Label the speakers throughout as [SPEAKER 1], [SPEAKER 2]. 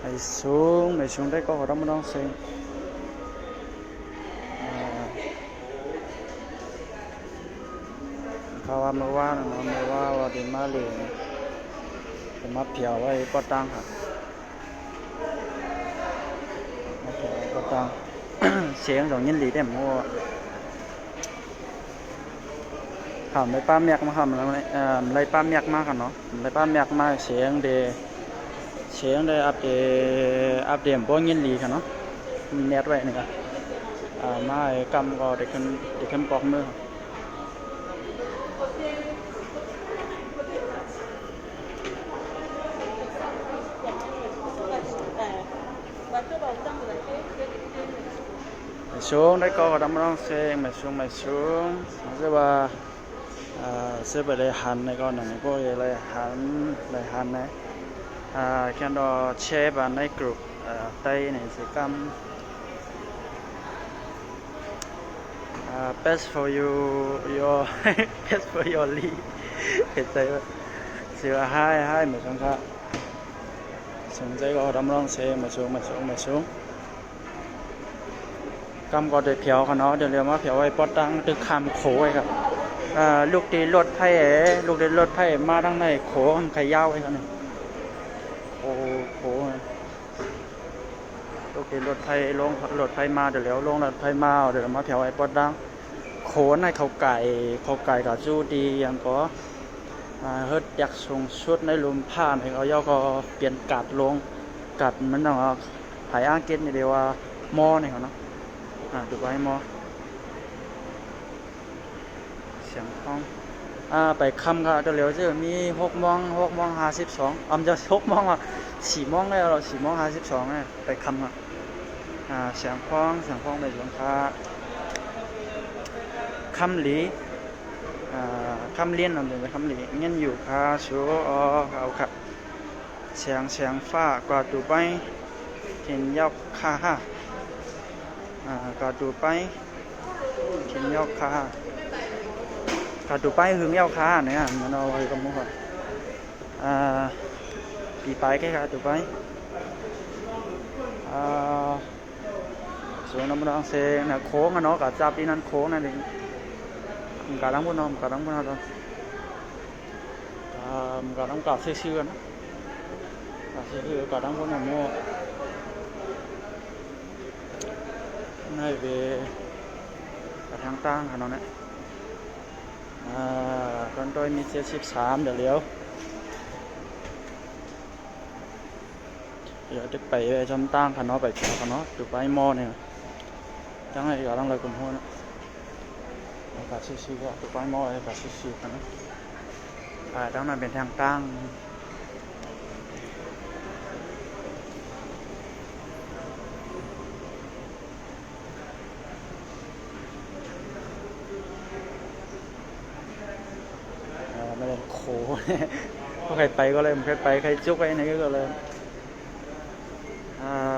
[SPEAKER 1] mày xuống đây có ở đó mà đang xemเขาว่าเมื่อวานเนาะเมื่อว่าว่าที่มาเรียนจะมาเพียวไว้ก็ตั้งค่ะมาเพียวก็ตั้ง เสียงของยินดีได้หมดข่าวไม่ป้าเมียกมาค่ะมันไรป้าเมียกมากกันเนาะไรป้าเมียกมากเสียงเดอัปเดตพวกยินดีค่ะเนาะมีเน็ตไว้นี่ค่ะมาไอ้กำก็เด็กขึ้นปอกมือxuống đấy có đám đông xe mày xuống sẽ bà sẽ về đây hành này con này có gì đây hành này cái đó che và này group tây này sẽ cam best for your best for your lead thì tây sửa hai mày xuống khác xuống đây có đám đông xe mày xuốngกำก็ได้เพียวค่ะเนาะเดี๋ยวเรียกว่าเพียวไว้ปอตั้งตึกคำโขไว้ครับลูกตีรถไผ่มาทั้งในโขไข่ยาวไว้ครับเนี่ยโขลูกตีรถไผ่ลงรถไผ่มาเดี๋ยวเลี้ยวลงรถไผ่มาเดี๋ยวมาเพียวไว้ปอตั้งโขในเขาไก่กับจูดียังก็เฮ็ดอยากส่งชุดในลุมผ่านให้เขาย่อก็เปลี่ยนกัดลงกัดมันต้องหายอ้างเกตนี่เดียวว่าหม้อนี่เขาเนาะดูไปมอเสียงห้องไปคำค่ะเดี๋ยวเร็วจะมี6 โมง52จะ6 โมง4 โมงได้เรา4 โมง52เนี่ยไปคำค่ะเสียงห้องไปหลวงค่ะคำหลีคำเลี้ยนเราเดี๋ยวคำหลีเงี้ยอยู่ค่ะชัวเอาค่ะเสียงฟ้ากว่าดูไปเห็นยอกค่ะก็ดูไปกินยอกค้าก็ดูไปหึงยอกค้าเนี่ยมันเอาไว้กับมุกปีไปcáiค่ะดูไปส่วนน้ำมันเซงเนี่ยโค้งเนาะกับจับที่นั่นโค้งนั่นเองกับดังบนน้ำกับดังบนน้ำกับดังกับซื่อๆนะกับซื่อๆกับดังบนน้ำมัวngay về cả tháng tăng hả nó đấy con tôi mi sẽ ship sám để liếu giờ tiếp bảy về trong tăng hả nó bảy chỗ hả nó từ bay mo này chẳng này cả đang lời cùng hôn cả xì từ bay mo cả xì hả nó đang là bên tháng tăngไม่ได้โขก็ใครไปก็เลยไม่ไปใครจุกไอ้ไหนก็เลย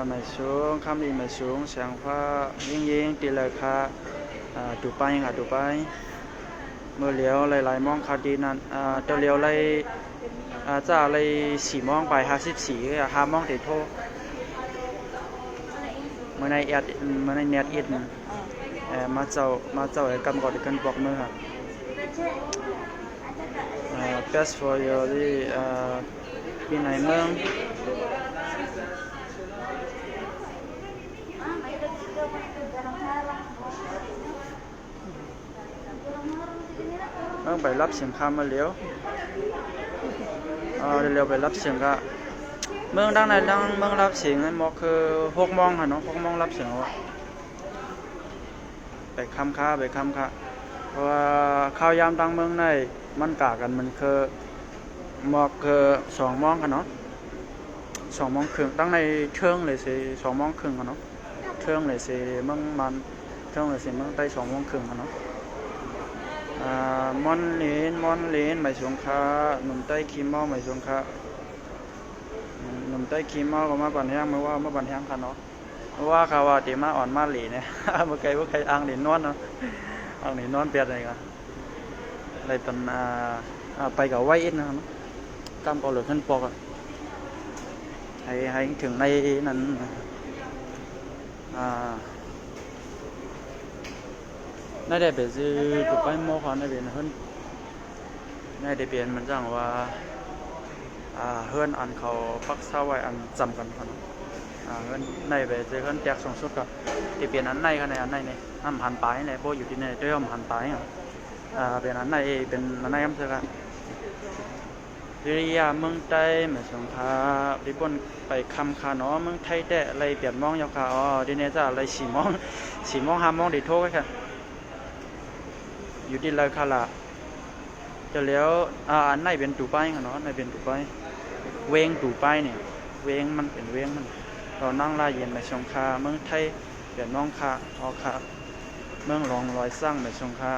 [SPEAKER 1] ไม่สูงคำนี้ไม่สูงเสียงฟ้ายิงตีเลยค่ะดูไปค่ะดูไปเมื่อเลี้ยวหลายๆมองคดีนั้นจะเลี้ยวเลยจะเลย4 โมงไป54 5 โมงติดโทเมื่อในเน็ตอินมาเจ้าไอ้กำกอดกันบอกมือค่ะbest for your ปีไหนเมืองไปรับเสียงคำมาเลี้ยวเร็วไปรับเสียงก็เมืองดังไหนดังเมืองรับเสียงนั่นมอคือ6 โมงค่ะเนาะ6 โมงรับเสียงไปคำค่ะเพราะว่าข้าวยามดังเมืองในมันกากันมันคือหมอกคือ2 โมงกันเนาะ2 โมงครึ่งตั้งในเทิงเลยสิ2 โมงครึ่งกันเนาะเทิงเลยสิเมืองมันเทิงเลยสิเมืองใต้2 โมงครึ่งกันเนาะมอนเลนไม่สงค่าหนุ่มใต้คีมอไม่สงค่าหนุ่มใต้คีมอก็มาปั่นแห้งไม่ว่ามาปั่นแห้งกันเนาะว่าเขาว่าตีมาอ่อนมาหลีเนี่ยเมื่อไกลอ่างหลีนวลเนาะอ่างหลีนวลเปียดอะไรกันอะไรเป็นไปกับไว้อินนะครับกำก็เหลือขึ้นปอก ให้ถึงในนั้นในได้เป็นซื้อถูกไปโมเขาในเป็นhơnในได้เป็นมันจังว่าเฮือนอันเขาปักเสาไว้อันจำกันเขาเนาะเฮือนในไปเจอเฮือนแตกสองสุดก็ที่เปลี่ยนอันในกันในอันในนี่น้ำหันปลายนี่โบอยู่ที่ในด้วยน้ำหันปลายเป็นอันในเป็นอันในครับเจอกันวิริยาเมืองใต้เหมือนสงคราดิบนไปคำคาเนาะเมืองไทยแต่อะไรเปลี่ยนมองยาวขาดีเนี่ยจะอะไรสี่โมง5 โมงดีโทษกันอยู่ที่ไรคาละจะแล้วอันในเป็นตูป้ายเนาะในเป็นตูป้ายเวงตูป้ายเนี่ยเวงมันเป็นเวงมันเรานั่งลายเย็นไปสงคราเมืองไทยเปลี่ยนมองคาคาเมืองรองรอยสร้างไปสงครา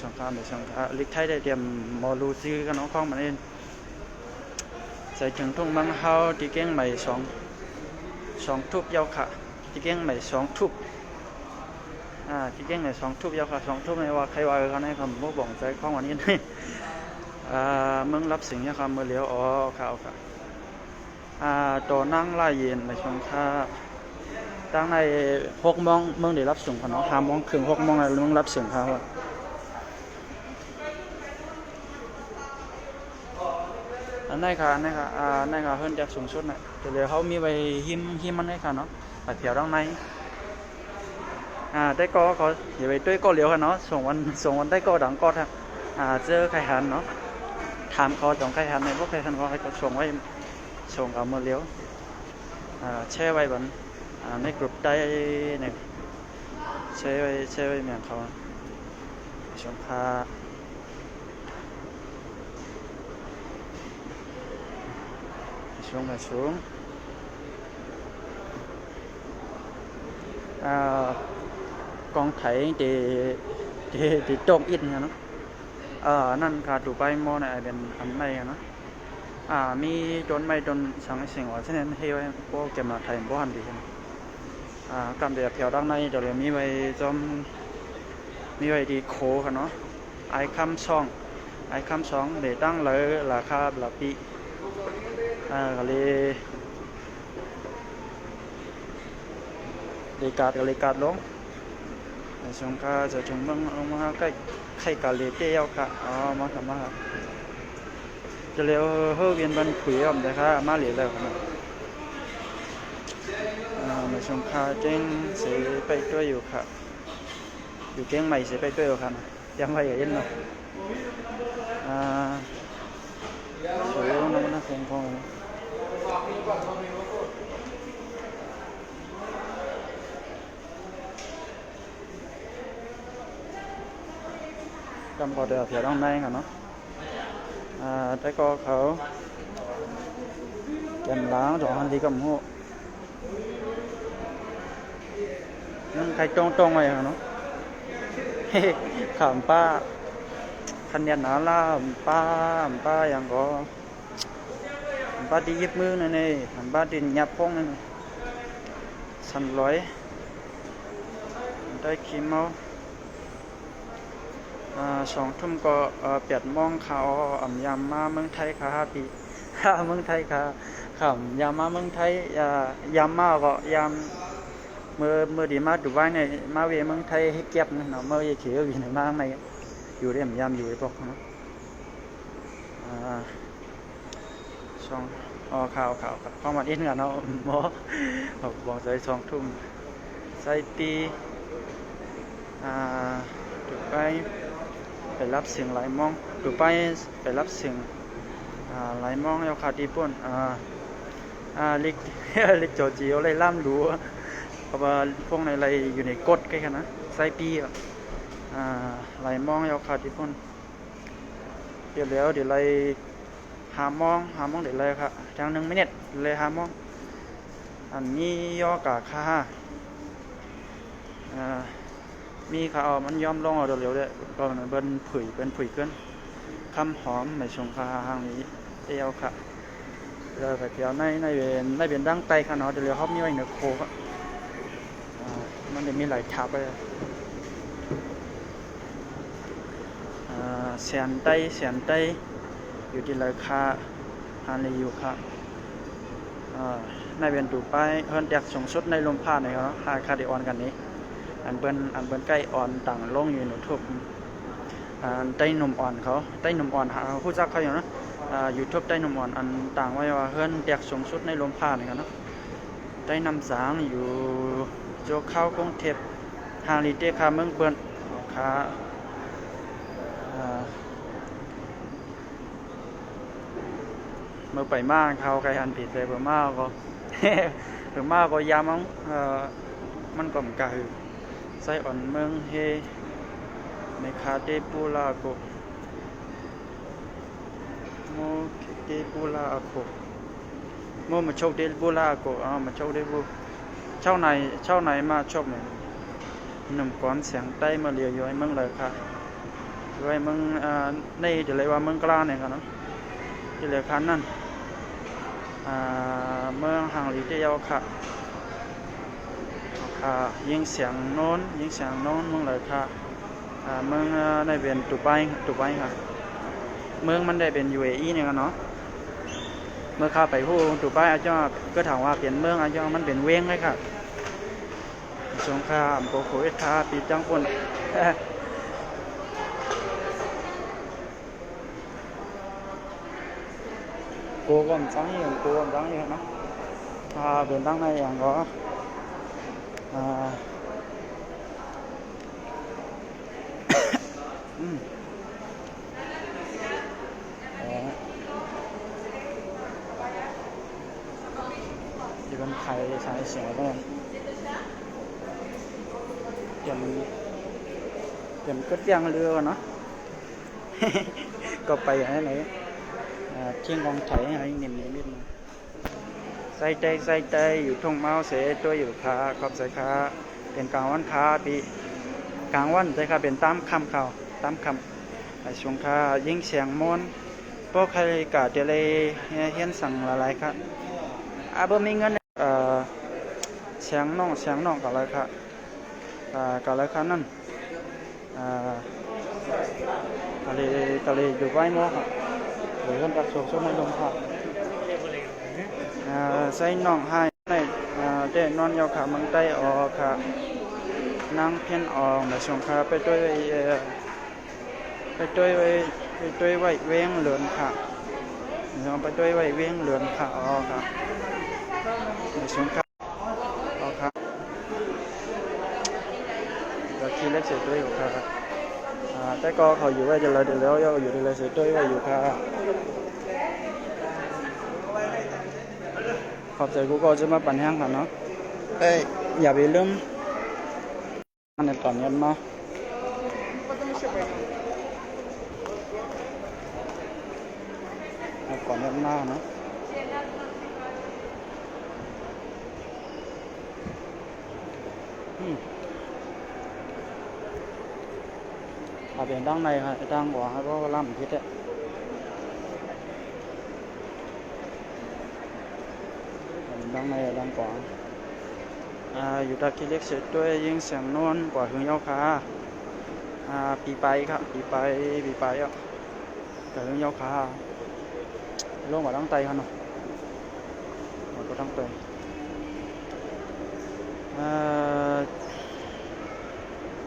[SPEAKER 1] สงครามในสงครามลิกไทยได้เตรียมมอลูซื้อกันน้องข้องมันเองใส่ถึงทุ่งมังเฮาที่เก้งใหม่สองทุบยาวขาที่เก้งใหม่2 ทุบที่เก้งใหม่2 ทุบยาวขา2 ทุบไม่ว่าใครว่าเขาในคำพวกบอกใจข้องวันนี้เมืองรับสิ่งนี้คำเมื่อเลี้ยวข่าวค่ะต่อนั่งไล่เย็นในสงครามตั้งใน6 โมงเมืองได้รับส่งขนม5 โมงครึ่ง6 โมงในเมืองรับส่งเขาอันนี้ค่ะนี่ค่ะเพิ่นจากสูงสุดนะแต่เดี๋ยวเขามีไว้หิมมันให้ค่ะเนาะไปเที่ยวด้านในได้ก็เขาอย่าไปด้วยก็เหลียวค่ะเนาะส่งวันได้ก็ดังก็ทำเจอใครหันเนาะถามเขาจองใครหันในพวกใครหันเขาให้เขาส่งเอามาเลี้ยวแช่ไว้บนในกลุ่มได้เนี่ยแช่ไว้เหมือนเขาสงคราช่วงกองไถที่ตกอินเนาะนั่นค่ะถูกไปมอในเป็นอันในเนาะมีต้นไม้ต้นสังเสียงว่าเช่นนั้นให้ไว้พวกเก็บมาไทยพวกหันดีนะกำเดียบแถวด้านในเดี๋ยวมีไว้มีไว้ดีโคค่ะเนาะไอคัมซองเดี๋ยวตั้งเลยราคาหลักปีก็เลยกาดลงในช่วงก็จะถึงเมืองลงมาใกล้ไข่กาเลเตี้ยวค่ะมาทำมาจะเลี้ยวเฮือเวียนบันขุยอ่ะแต่ค่ะมาเหลียวแล้วครับในช่วงคาเจ้งเสียไปด้วยอยู่ค่ะอยู่เก้งใหม่เสียไปด้วยอยู่ค่ะยังไงอย่างนี้เนาะสวยน้ำมันคงจำพอเดือดเสียต้องในกันเนาะแต่ก็เขาแกมล้างจอหันดีกับหัวนั่งใครตรงไว้เนาะขำป้าคันยันหนาล่าป้าอย่างก็ป้าที่ยิบมือนั่นเองป้าที่ยับพงนั่นสันร้อยได้ขี้เมา2 ทุ่มก็8 โมงเขายามมาเมืองไทยค่ะพี่เมืองไทยค่ะยามมาเมืองไทยยามมาก็ยามเมื่อดีมาดูไว้ในมาเวเมืองไทยให้เก็บเนาะเมื่อเขียวอยู่ในมาในอยู่ได้ยามอยู่ได้บอกเนาะช่องข่าวเข้ามาอินกันเนาะหมอบอกใจ2 ทุ่มใส่ตีดูไปรับเสียงหลายมองดูไปรับเสียงหลายมองเอาขาดดีป่นลิกโจจีอะไรล่ำรู้เพราะว่าพวกในอะไรอยู่ในกฎใกล้กันนะไซปีหลายมองเอาขาดดีป่นเดี๋ยวอะไร5 โมงเดี๋ยวอะไรครับจัง1 มินิเลย5 โมงอันนี้ย่อกะค่ามีข่าวมันยอมลงเอาเร็วๆเลยก็เป็นผุยเกินคำหอมในชงคาทางนี้เดียวค่ะเลยไปเที่ยวในเป็นดั้งไตค่ะเนาะเดี๋ยวเขามีไว้เหนือโคกมันจะมีหลายทับเลยเสียนไตอยู่ที่ราคา ฮาลีอยู่ค่ะในเวียนดูไปเฮิรนแตกสูงสุดในลมพาดเลยครับคาเดออนกันนี้อันเบิ้นใกล้อ่อนต่างลงอยู่หนูทุบใต้หนุ่มอ่อนเขาใต้หนุ่มอ่อนผู้จักเขาอยู่นะยูทูบใต้หนุ่มอ่อนอันต่างไว้ว่าเฮิรนแตกสูงสุดในลมพาดเลยครับเนาะใต้น้ำสางอยู่โจเข้ากรุงเทพฮาลีเตคาเมืองเปิ้นค่ะเมื่อไปมากเขาใครอันผิดเลยเบอร์มากก็ เบอร์มากก็ยามั้งมันก็มกะหือไส้อ่อนเมืองเฮในคาเตปูลาโกโมเตปูลาโกโมมาโชคเดปูลาโกมาโชคเดปูเช่าไหนมาชอบเนี่ยหนุ่มก้อนเสียงใต้มาเลียวย้อยเมืองเลยค่ะย้อยเมืองในเดี๋ยวเลยว่าเมืองกลางเนี่ยครับเนาะที่เหลือคันนั่นเมืองฮังลีเดียวค่ะยิงเสียงโน้นเมืองเลยค่ะเมืองในเป็นดูไบค่ะเมืองมันได้เป็น UAE เนี่ยกันเนาะเมื่อข้าไปผู้ดูไบอาจารย์ก็ถามว่าเปลี่ยนเมืองอาจารย์มันเป็นเว้งเลยค่ะสงครามโควิดปีจังปนcô còn sáng nhiều lắm bên đằng này có chỉ cần xài xẻ thôi chầm cất giang lưa nó có bày ở này trên con thấy hay nhìn này biết màไส้เตยอยู่ทุ่งเมาเสตัวอยู่ขาขอบใส่ขาเป็นกลางวันขาปีกลางวันใส่ขาเป็นตามคำเขาตามคำไอ้ช่วงขายิ่งเสียงมนพวกใครกะเดเลยเฮียนสั่งหลายๆครับบ่มีเงินเสียงน้องกับอะไรครับกับอะไรครับนั่นกะเลยอยู่ไว้หม้อครับหรือคนตัดโซ่ในลมพัดใส่น้องให้ในเด็นอนยาวขามังไตออกค่ะนั่งเพี้ยนออกในช่วงขาไปด้วยไว้เว้งเหลือนค่ะไปด้วยไว้เว้งเหลือนค่ะออกค่ะในช่วงขาออกค่ะแล้วขี้เล็กเสร็จด้วยอยู่ค่ะแต่ก็เขาอยู่ไว้จะเลยเดี๋ยวแล้วอยู่ในเลยเสร็จด้วยไว้อยู่ค่ะขอบใจกูก็จะมาปั่นแห้งค่ะเนาะอย่าไปลืมในตอนนี้มาก่อนเนี้ยมาเนาะเป็นดังในค่ะดังกว่าก็ล่ำคิดอะดังในดังกว่าอยู่ตะกี้เล็กเสร็จด้วยยิงเสียงนวลกว่าหึงยาวขาปีไปครับปีไปอ่ะแต่หึงยาวขาลงกว่าดังไตครับเนาะก็ดังไต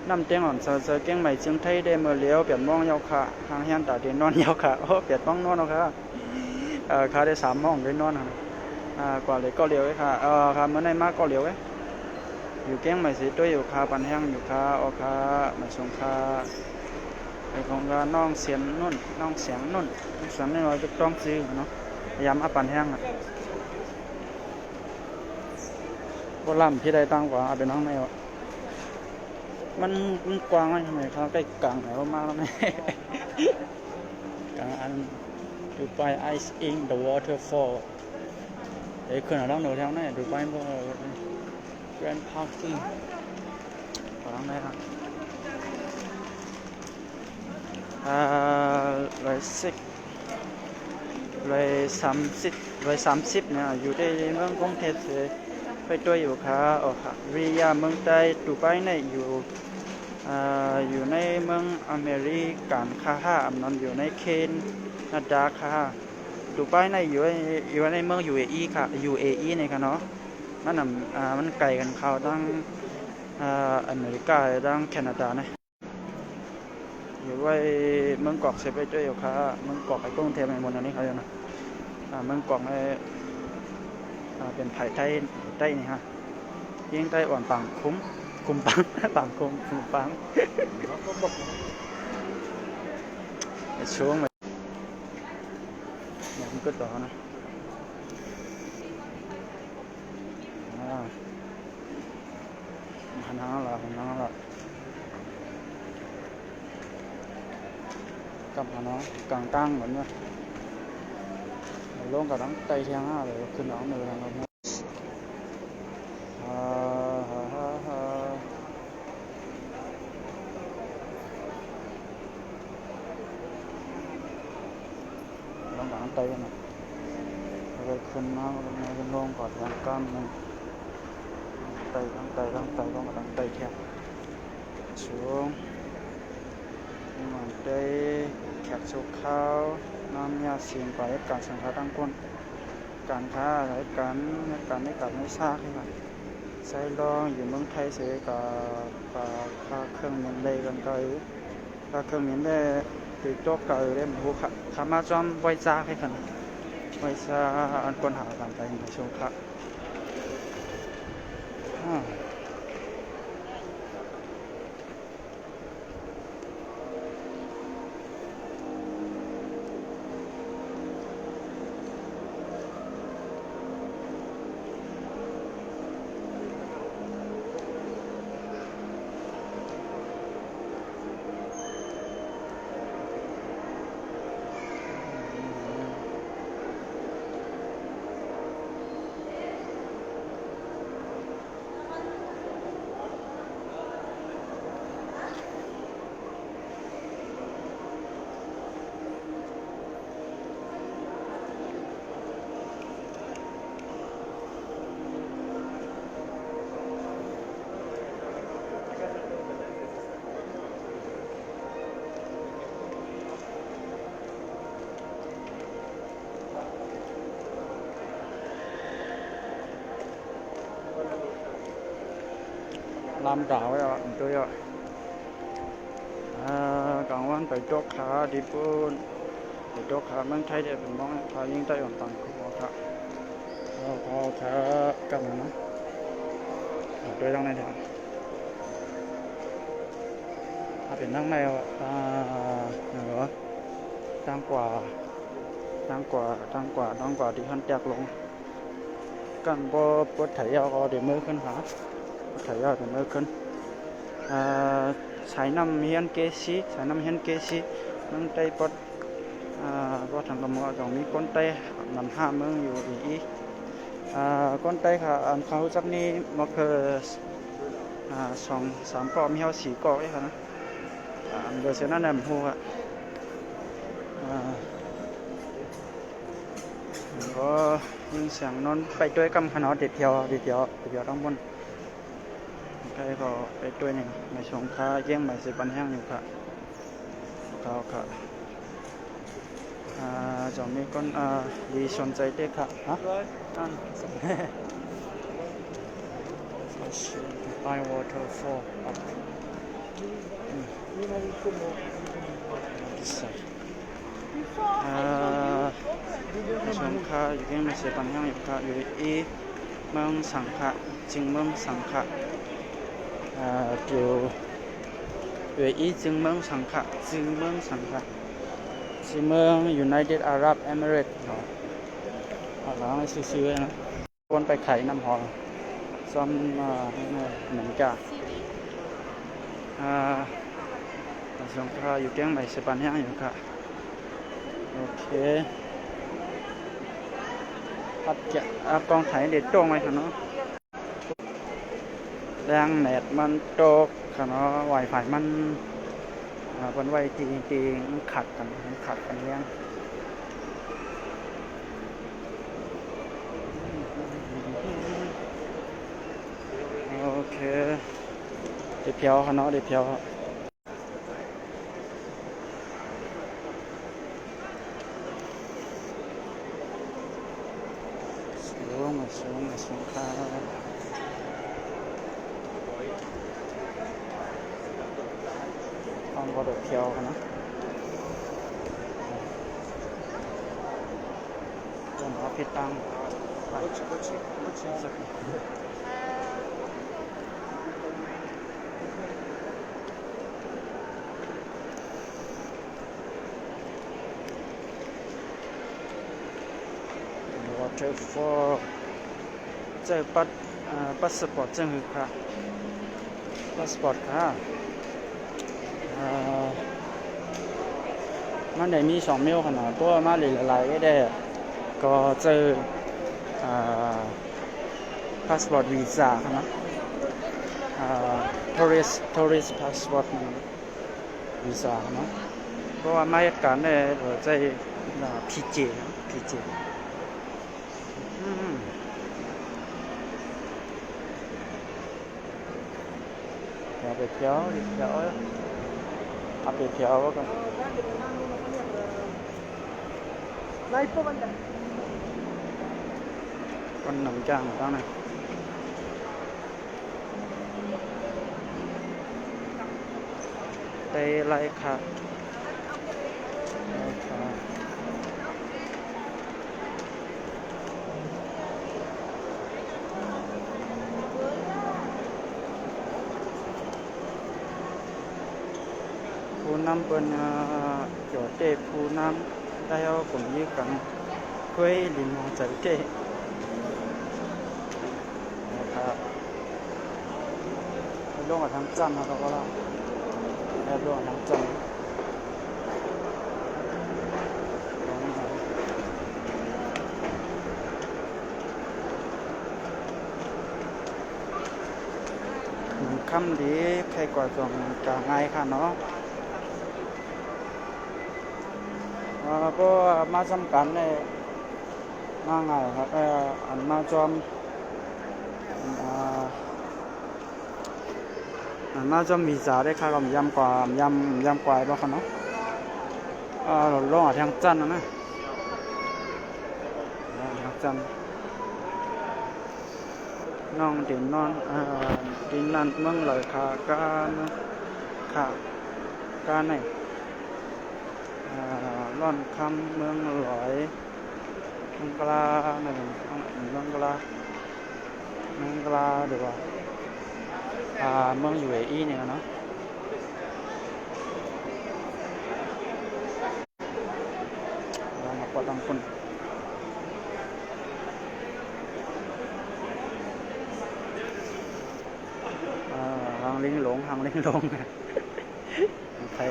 [SPEAKER 1] น้ำเตียงอ่อนเสือเก่งใหม่เชียงไทยได้เมื่อเลี้ยวเปลี่ยนมองยาวขาหางเฮียนตาเดินนอนยาวขาเปลี่ยนมองนอนเอาค่ะขาได้3 มองได้นอนกว่าเลยก็เลี้ยวค่ะค่ะเมื่อในมากก็เลี้ยวอยู่เก่งใหม่สิด้วยอยู่ขาปันแห้งอยู่ขาออกขามาส่งขาไอ้ของก็น้องเสียงนุ่นน้อยจะต้องซื้อเนาะพยายามปันแห้งก็ล่ำที่ใดตั้งกว่าเป็นน้องในมันกว้างทำไมเขาใกล้กลางไหนมากแล้วไหมกลางอันอยู่ไป ice in the waterfall เอ้ยขึ้นแล้วเดินทางไหนดูไปพวกGrand Parking ของไหนครับ130เนี่ยอยู่ในเมืองกรุงเทพไปตัวอยู่ค่ะริยาเมืองใต้ดูไบเนี่ยอยู่ในเมืองอเมริกันค่ะอำนนอยู่ในเคนนาดาค่ะ ดูไบในอยู่ในเมือง UAE ค่ะ UAE นี่ค่ะเนาะมันมันไกลกันเขาตั้งอเมริกาตั้งแคนาดานะอยู่ไว้เมืองกอกเซไปด้วยอยู่ค่ะเมืองกอกไอ้กรุงเทพในมณฑลนี้เขาอยู่นะเมืองกอกในเป็นไผ่ไต้นี่ฮะยิ่งไต้อ่อนปังคุ้มปังปังคุ้มปังช่วงเนี่ยมันก็ต่อนะหันหน้าละกับหันหน้ากลางตั้งเหมือนว่าลงกับทั้งไตเทียงห้าเลยขึ้นน้องเลยนะครับลงกับทั้งไตกันนะเลยขึ้นน้ำลงก่อนทางกล้ามนึงไตลงกับทั้งไตเทียงช่วงมันได้แขกสุขข้าวน้ำยาเสียงไปการสังฆาตั้งก้นการค้าอะไรการในการไม่ซากใช่ไหมใช้ลองอยู่เมืองไทยเสียกับค่าเครื่องเงินเลยกันก็ค่าเครื่องเงินได้ติดตัวก็ได้บุคคามาจอมไว้ซากให้กันไว้ซาอันก้นหาการไปในช่วงครับlàm đảo rồi tôi rồi cònวันไปโจ๊กขาดิปุ่นไปโจ๊กขาเมืองไทยเดี๋ยวเป็นมองเขายิ่งไต้หวันต่างกันครับพอขากลับมาเนาะโดยทางในแถวเป็นทางในเหนือทางกว่าที่ขั้นจากลงกันปวดไถยาวเดี๋ยวมือขึ้นหาไถยาวเดี๋ยวมือขึ้นสายน้ำเฮียนเกซีนั่งไตปดก็ทางกำมอตรงนี้ก้นไตนำห้าเมืองอยู่อีกก้นไตค่ะอันเขาจักนี้มาคือ2-3เกาะมีเฮา4เกาะไอ้ค่ะนะเบอร์เซนั่นแหละหัวก็ยิงเสียงนอนไปด้วยกำขนาดเดียวต้องบนใครก็ไปด้วยหนึ่งในช่วงค้าเยี่ยงใหม่สิบันแห้งอยู่ค่ะเขาค่ะจะมีคนดีสนใจเด็กค่ะฮะby waterfall up this side ช่วงค้าอยู่เยี่ยงใหม่สิบันแห้งอยู่ค่ะอยู่เมืองสังขะจึงเมืองสังขะอยู่จึงเมืองสังขะUnited Arab Emirates หลังให้ซื้อนะวนไปไข่น้ำหอมซ้อมเหมือนกันสงคราอยู่เกี้ยงใหม่สปันย่างอยู่ค่ะโอเคพัดจะกองถ่ายเด็ดโจ้งไหมคะเนาะแรงเน็ตมันโตกค่ะเนาะไวไฟมันวันไวจริงมันขัดกันเลี้ยงโอเคเดี๋ยวเพียวค่ะเนาะเดี๋ยวเพียว สูงครับห้องก็เดือดเพียวนะต้นหอมพิตังสักwaterfall 这passport 证คือค่ะ passport ค่ะมันได้มี2เมลขนาดตัวมาหลายๆได้ก็เจอpassport visa นะtourist passport visa นะเพราะว่ามาเหตุการณ์ได้ใจPJ อย่าไปเที่ยวเอาไปเที่ยวกันcon nằm trang ở này đây lại khá Phú Nam bên chỗ tê Phú Nam đây cũng như cần quê liền mong chạy tê lông ở thằng chân nó có là lông ở thằng chân căm đi khai quả dòng cả ngày khả nó có ma chăm cắn này ma ngày hoặc ăn ma chom ma chom mì giá đấy khai còn yam quài bao nó lông ở thang chân nữa thang chân non tiền non tiền nan măng lời ca này lon căm măng lỏi măng cla này măng cla được rồi măng UAE này nó mặc quần quân hàng linh lộn thấy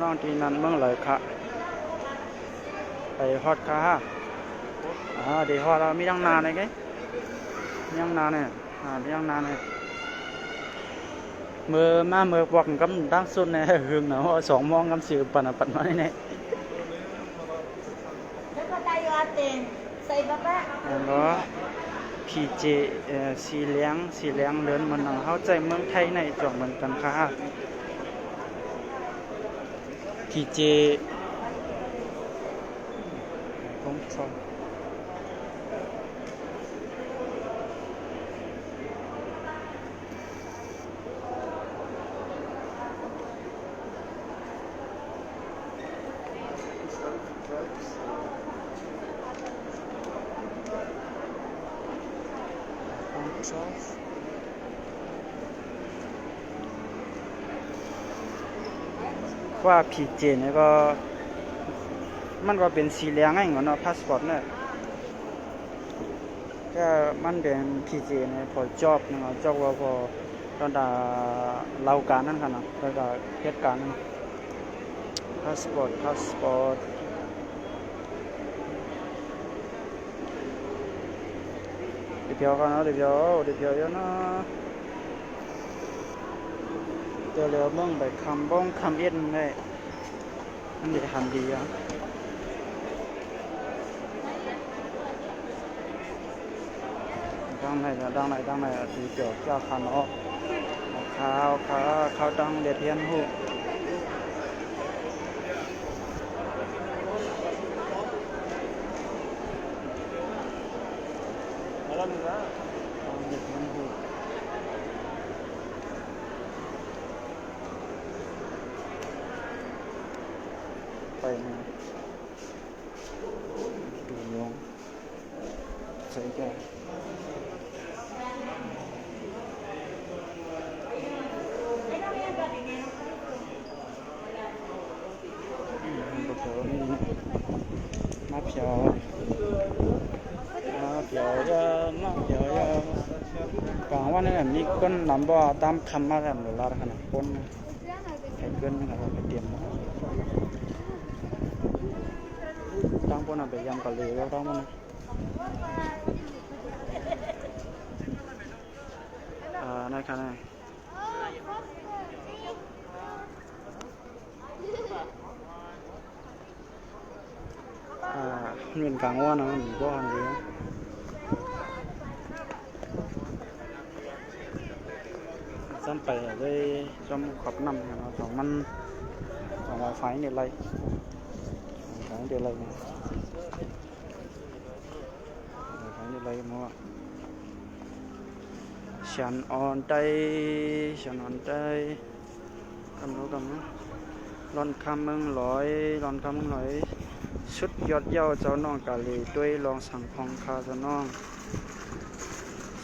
[SPEAKER 1] น้องที่นั่นเมืองเลยค่ะไปฮอดค่ะเดี๋ยวฮอดมีตั้งนานเลยไงมีตั้งนานเนี่ยมือบอกกำตั้งสุดเนี่ยหึงเนาะ2 โมงกำสื่อปันมาเนี่ยก็PJ สีเหลืองเดินมันเข้าใจเมืองไทยในจ่องเหมือนกันค่ะPJ ผมชอบว่าPJเนี่ยก็มันก็เป็นสีเหลืองไงเนาะพาสปอร์ตเนี่ยก็มันเป็นPJเนี่ยพอจอบนึงจอบว่าพอตอนเล่าการนั่นกันนะแล้วก็เหตุการณ์นั้นพาสปอร์ตเดี๋ยวกันเนาะเดี๋ยวเยอะเนาะเดี๋ยวเรือเมืองไปคำเอ็นได้มันจะทำดีอ่ะดังไหนตีเกี่ยวกับข้าวเนาะข้าวดังเด็ดเทียนหู เด็กมันหูไปนะดูน้องใส่แก่บะเขียวนี่มาเขียวมาเขียวกลางวันนี่มีก้นลำบ่ตามคำมาแล้วหรือลาขนาดก้นไอ้ก้นอะไรไปเตรียมตั้งพวกนั้นไปยำกะหรี่แล้วตั้งพวกนั้นนั่นค่ะนี่เงินกลางวันนะมันก็อันเดียวซ้ำไปได้จมขอบน้ำนะของมันของไวไฟเนี่ยไรไฟเดียวไรเนี่ยไฟเดียวไรมั้งฉันอ่อนใจกำลังร้อนคำมึงลอยชุดยอดเย้าเจ้าน้องกาลีด้วยลองสั่งพองคาเจ้าน้อง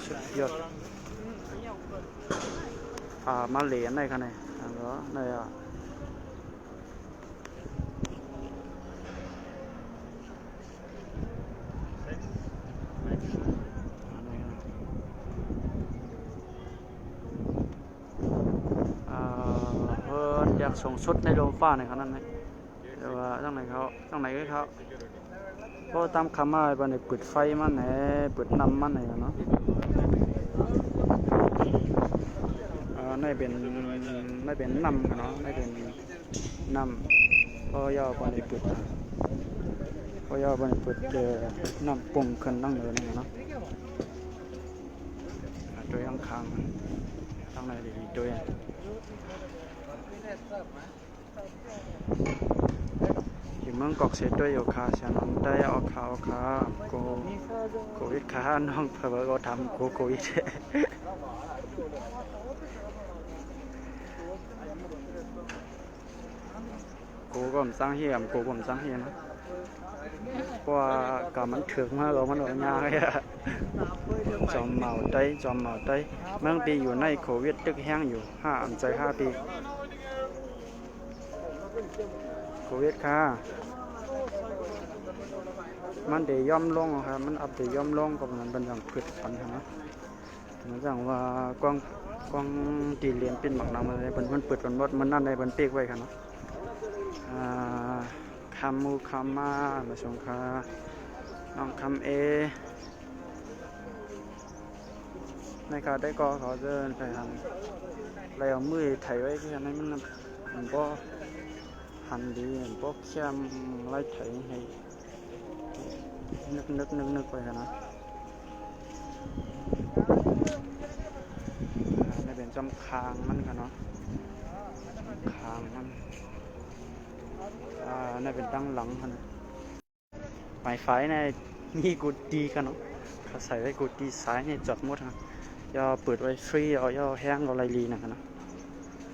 [SPEAKER 1] ชุดยอดมาเหรียญในคะแนนแล้วในอยากส่งชุดในโรงฟ้าในขนาดนั้นแต่ว่าตั้งไหนก็เขาก็ตามคำว่าบันไดปิดไฟมันไหนปิดน้ำมันไหนเนาะไม่เป็นน้ำกันเนาะไม่เป็นน้ำก็ย่อบันไดปิดน้ำปุ่งขึ้นตั้งเลยนี่เนาะโดยข้างตั้งไหนดีโดยอยู่เมืองกอกเสร็จด้วยโยคะฉันได้เอาขาโควิดขาน้องเพื่อก็ทำโควิดกูก็ผมสร้างเฮียนะเพราะว่ากมันถึงมาเรามันออกยากเลยจอมเมาไตเมืองปีอยู่ในโควิดตึกแห้งอยู่5 ปีโควิดค่ะมันเดี๋ยวย่อมลงครับมันอัพเดี๋ยวย่อมลงกับมันเป็นอย่างพืชพันธุ์นะเหมือนอย่างว่ากวางตีเลียนเป็นหมักน้ำอะไรมันเปิดมันวัดมันนั่นในมันเปีกไว้ครับเนาะคำมามาชงคาน้องคำในการได้ก็เขาเดินไปทางเราเอามือไถไว้แค่นั้นมันก็หันดีมันก็แค่ไล่ไถให้นึกไปนะนี่เป็นจำคางมันกันเนาะคางมันนี่เป็นตั้งหลังกันไม้ไฟในมีกุดดีกันเนาะเขาใส่ไว้กุดดีซ้ายเนี่ยจอดหมดฮะย่อเปิดไว้ฟรีเอาย่อแห้งเอาไรลีนะนะ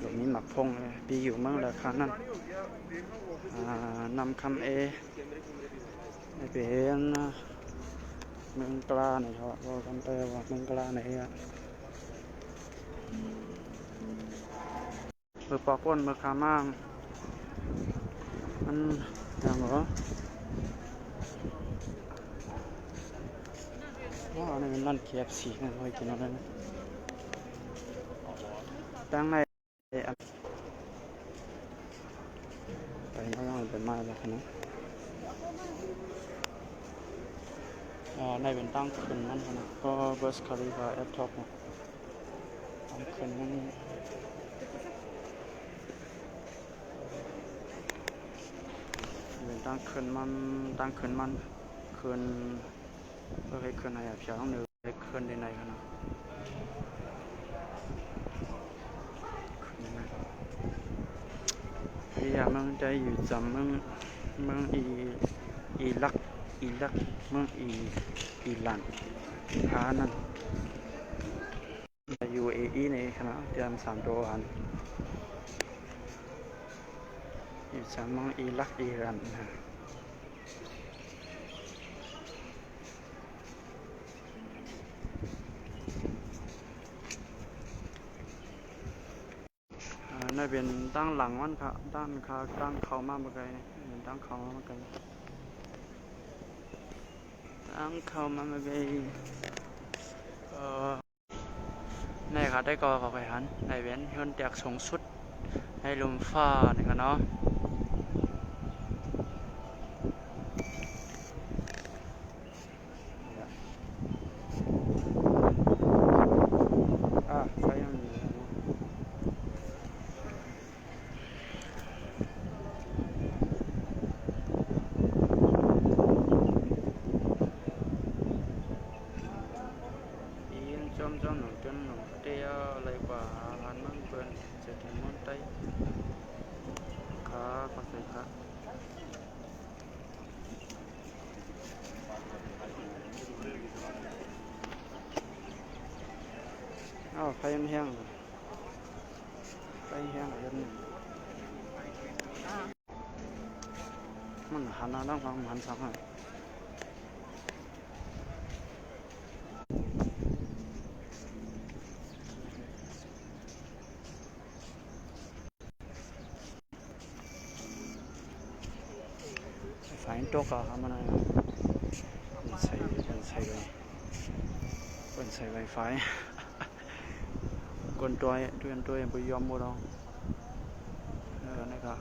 [SPEAKER 1] หลงนี้หมักพงเลยปีอยู่เมืองราคานั้นนำคำในเป็นเมืองกลาเนี่ยเขาบอกกันไปว่าเมืองกลาไหนเมื่อปอกก้นเมื่อขามั่งมันอย่างเหรอว่าในร้านเคฟซีนั่นเคยกินอะไรนะตั้งในไปไม่ต้องเป็นไม้แล้วนะในเป็นตั้งขึ้นมันนะก็เบสคาริฟาแอปท็อปตั้งขึ้นมันเป็นตั้งขึ้นขึ้นเพื่อให้ขึ้นในเพียงหนึ่งให้ขึ้นในขนาดพี่อยากมึงใจอยู่จำมึงอีลักมึงอีลัน นั่น UAE นี่ขนาดเดือน3ตัวอันอยู่จากเมืองอิรักอิหร่านนะนี่เป็นตั้งหลังมันครับตั้งเขามาเมื่อไงเป็นตั้งเขามาเมื่อไงตั้งเขามาเมื่อไงนี่ครับได้ก่อเขาไปหันในเว้นคนแตกสูงสุดให้ลมฟ้านี่กันเนาะไฟมันมีจอมหนุ่มจนหนุ่มเตี้ยอะไรกว่าหันมั่งเปินจะถึงมันไตขาเขาใส่ขาไฟมันแห้งไฟแห้งอะไรนี่มันหันหน้าต้องฟังหันสักหน่อยไฟตกอะครับมันใส่ไวไฟกวนตัวยังไปยอมบ่เรานะครับ